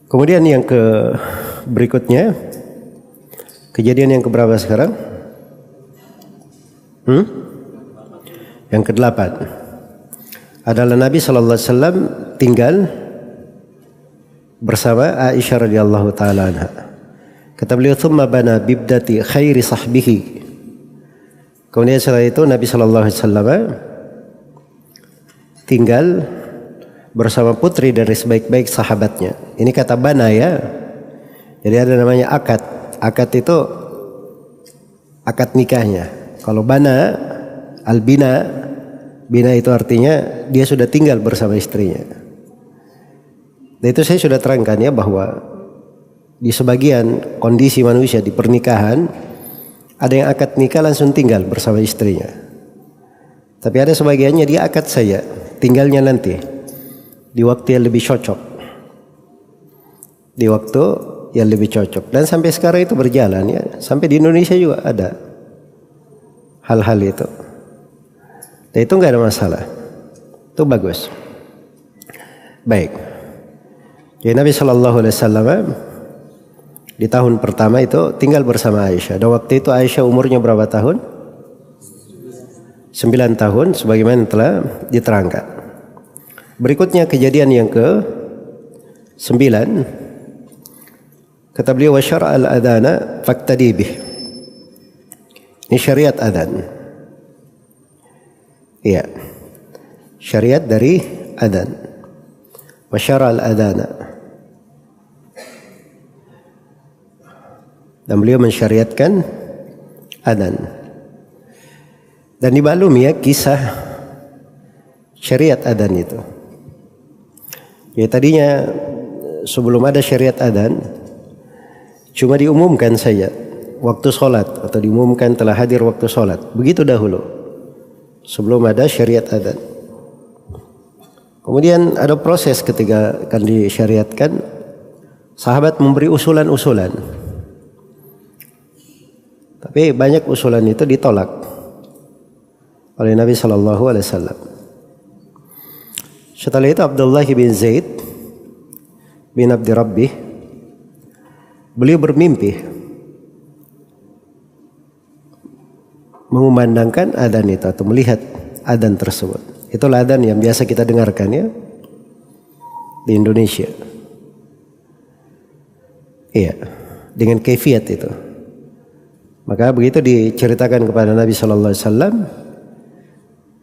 Kemudian yang berikutnya, kejadian yang keberapa sekarang? Yang ke-8 adalah Nabi SAW tinggal bersama Aisyah radhiyallahu taala anha. Kata beliau, "Tsumma bana bibdati khairi sahbihi." Kemudian setelah itu Nabi SAW tinggal bersama putri dari sebaik-baik sahabatnya. Ini kata bana ya. Jadi ada namanya akad. Akad itu akad nikahnya. Kalau bana, albina, bina itu artinya dia sudah tinggal bersama istrinya. Dan itu saya sudah terangkan ya, bahwa di sebagian kondisi manusia di pernikahan ada yang akad nikah langsung tinggal bersama istrinya. Tapi ada sebagiannya dia akad saja, tinggalnya nanti di waktu yang lebih cocok. Di waktu yang lebih cocok. Dan sampai sekarang itu berjalan ya. Sampai di Indonesia juga ada hal-hal itu. Dan itu nggak ada masalah. Itu bagus. Baik. Jadi Nabi SAW di tahun pertama itu tinggal bersama Aisyah. Dan waktu itu Aisyah umurnya berapa tahun? 9 tahun sebagaimana telah diterangkan. Berikutnya kejadian yang ke-9. Kata beliau, "Wa syara' al-adana faqtadi bih." Ini syariat adzan. Iya. Syariat dari adzan. Wa syara' al-adana. Dan beliau mensyariatkan adzan. Dan dimaklumi ya kisah syariat adzan itu. Ya tadinya sebelum ada syariat adzan cuma diumumkan saja waktu sholat, atau diumumkan telah hadir waktu sholat. Begitu dahulu sebelum ada syariat adzan. Kemudian ada proses ketika akan disyariatkan, sahabat memberi usulan-usulan. Tapi banyak usulan itu ditolak oleh Nabi SAW. Setelah itu Abdullah bin Zaid bin Abdi Rabbih, beliau bermimpi mengumandangkan adzan itu atau melihat adzan tersebut. Itulah adzan yang biasa kita dengarkan ya di Indonesia. Iya, dengan kaifiat itu. Maka begitu diceritakan kepada Nabi SAW,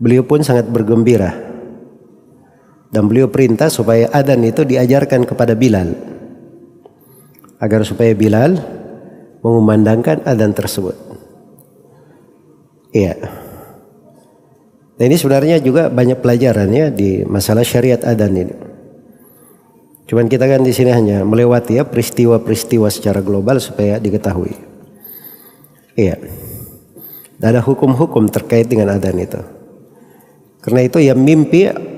beliau pun sangat bergembira. Dan beliau perintah supaya adzan itu diajarkan kepada Bilal, agar supaya Bilal mengumandangkan adzan tersebut. Iya. Nah ini sebenarnya juga banyak pelajarannya di masalah syariat adzan ini. Cuman kita kan di sini hanya melewati ya peristiwa-peristiwa secara global supaya diketahui. Iya. Dan ada hukum-hukum terkait dengan adzan itu. Karena itu yang mimpi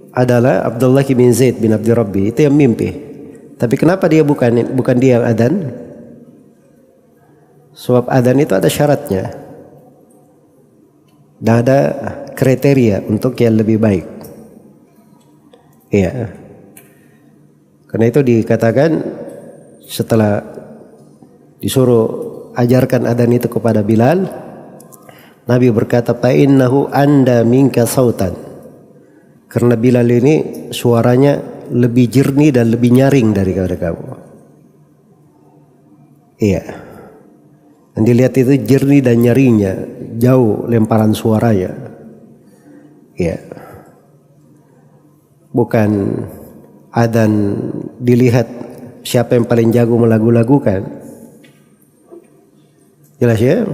adalah Abdullah bin Zaid bin Abdi Rabbi, itu yang mimpi. Tapi kenapa dia bukan dia yang adzan? Sebab adzan itu ada syaratnya. Dan ada kriteria untuk yang lebih baik. Iya. Karena itu dikatakan setelah disuruh ajarkan adzan itu kepada Bilal, Nabi berkata, "Fa innahu anda minka sautan." Karena Bilal ini suaranya lebih jernih dan lebih nyaring daripada kamu. Iya. Dan dilihat itu jernih dan nyaringnya, jauh lemparan suaranya. Iya. Bukan adzan dilihat siapa yang paling jago melagu-lagukan. Jelas ya?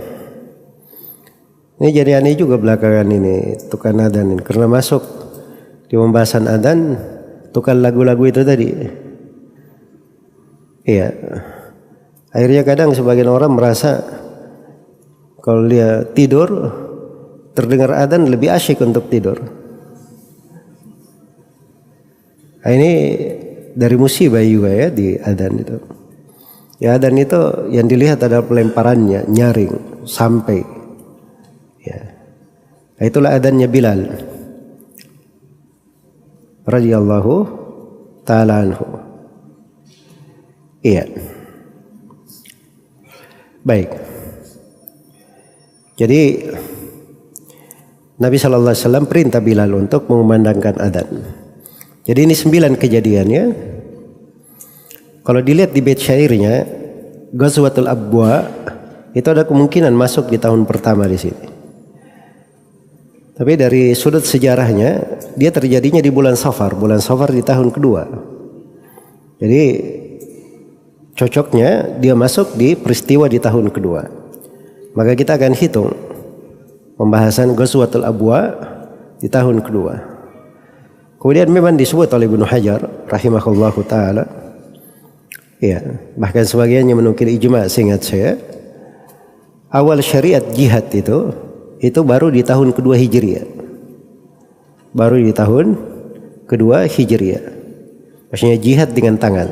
Ini jadi aneh juga belakangan ini tukang adzan ini, karena masuk di pembahasan adzan tukang lagu-lagu itu tadi. Iya. Akhirnya kadang sebagian orang merasa kalau dia tidur terdengar adzan lebih asyik untuk tidur. Nah, ini dari musibah juga ya di adzan itu. Ya adzan itu yang dilihat adalah pelemparannya, nyaring, sampai. Ya. Nah, itulah adzannya Bilal radhiyallahu ta'ala anhu. Iya. Baik. Jadi Nabi Shallallahu Alaihi Wasallam perintah Bilal untuk mengumandangkan adzan. Jadi ini 9 kejadiannya. Kalau dilihat di bait syairnya, Ghazwatul Abwa itu ada kemungkinan masuk di tahun pertama di sini. Tapi dari sudut sejarahnya, dia terjadinya di bulan Safar di tahun kedua. Jadi cocoknya dia masuk di peristiwa di tahun kedua. Maka kita akan hitung pembahasan Ghazwatul Abwa di tahun kedua. Kemudian memang disebut oleh Ibnu Hajar rahimahullahu taala, ya, bahkan sebagiannya menukil ijma' seingat saya, awal syariat jihad itu baru di tahun kedua Hijriah. Baru di tahun kedua Hijriah. Maksudnya jihad dengan tangan.